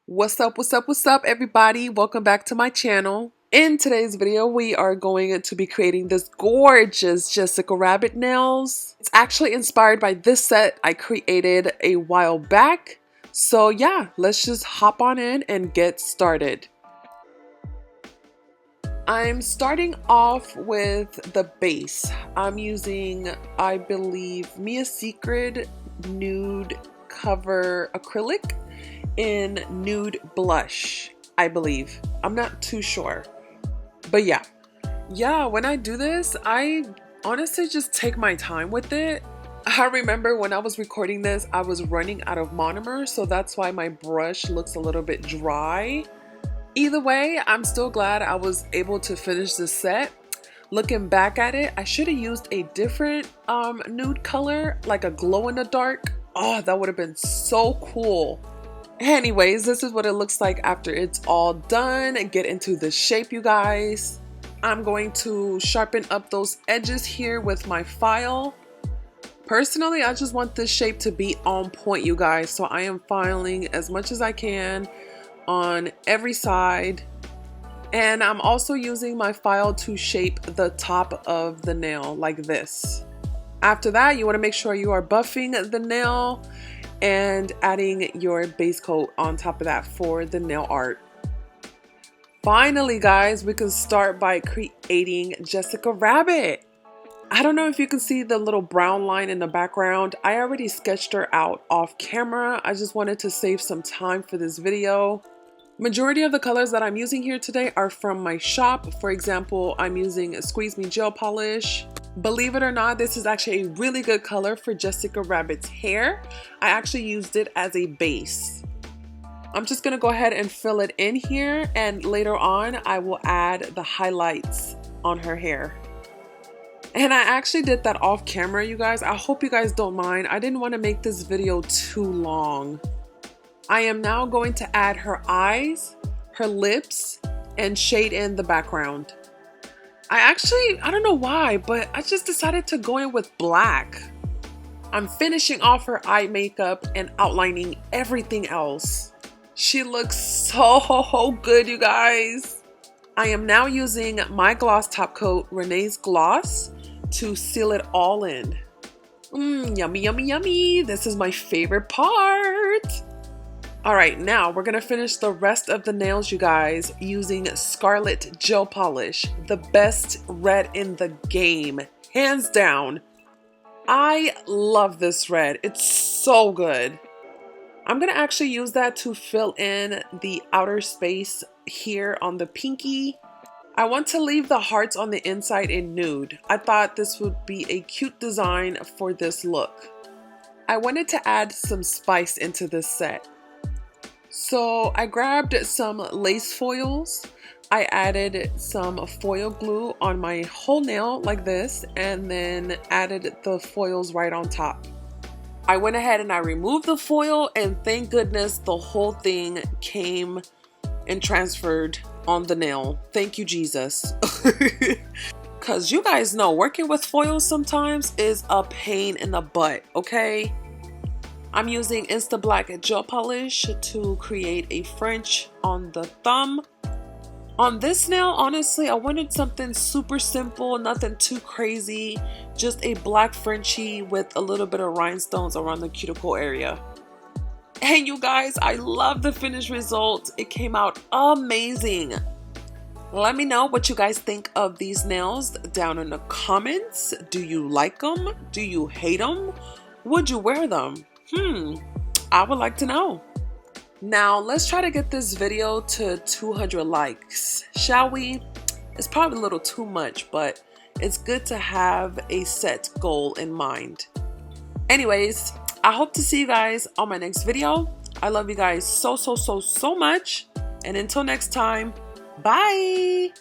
What's up, everybody? Welcome back to my channel. In today's video, we are going to be creating this gorgeous Jessica Rabbit nails. It's actually inspired by this set I created a while back. So yeah, let's just hop on in and get started. I'm starting off with the base. I'm using, I believe, Mia Secret Nude Cover Acrylic in Nude Blush, I believe. I'm not too sure. But yeah, when I do this, I honestly just take my time with it. I remember when I was recording this, I was running out of monomer, so that's why my brush looks a little bit dry. Either way, I'm still glad I was able to finish this set. Looking back at it, I should have used a different nude color, like a glow in the dark. Oh, that would have been so cool. Anyways, this is what it looks like after it's all done. Get into the shape, you guys. I'm going to sharpen up those edges here with my file. Personally, I just want this shape to be on point, you guys. So I am filing as much as I can on every side. And I'm also using my file to shape the top of the nail like this. After that, you want to make sure you are buffing the nail and adding your base coat on top of that for the nail art. Finally, guys, we can start by creating Jessica Rabbit. I don't know if you can see the little brown line in the background. I already sketched her out off camera. I just wanted to save some time for this video. Majority of the colors that I'm using here today are from my shop. For example, I'm using a Squeeze Me Gel Polish. Believe it or not, this is actually a really good color for Jessica Rabbit's hair. I actually used it as a base. I'm just gonna go ahead and fill it in here, and later on I will add the highlights on her hair. And I actually did that off camera, you guys. I hope you guys don't mind. I didn't want to make this video too long. I am now going to add her eyes, her lips, and shade in the background. I don't know why, but I just decided to go in with black. I'm finishing off her eye makeup and outlining everything else. She looks so good, you guys. I am now using my gloss top coat, Renays gloss, to seal it all in. Yummy, yummy, yummy. This is my favorite part. All right, now we're gonna finish the rest of the nails, you guys, using Scarlet Gel Polish, the best red in the game, hands down. I love this red, it's so good. I'm gonna actually use that to fill in the outer space here on the pinky. I want to leave the hearts on the inside in nude. I thought this would be a cute design for this look. I wanted to add some spice into this set. So I grabbed some lace foils. I added some foil glue on my whole nail like this, and then added the foils right on top. I went ahead and I removed the foil, and thank goodness the whole thing came and transferred on the nail. Thank you, Jesus. Because you guys know working with foils sometimes is a pain in the butt, okay? I'm using Insta Black Gel Polish to create a French on the thumb. On this nail, honestly, I wanted something super simple, nothing too crazy. Just a black Frenchie with a little bit of rhinestones around the cuticle area. And you guys, I love the finished result. It came out amazing. Let me know what you guys think of these nails down in the comments. Do you like them? Do you hate them? Would you wear them? I would like to know. Now let's try to get this video to 200 likes, shall we? It's probably a little too much, but it's good to have a set goal in mind. Anyways, I hope to see you guys on my next video. I love you guys so much. And until next time, bye.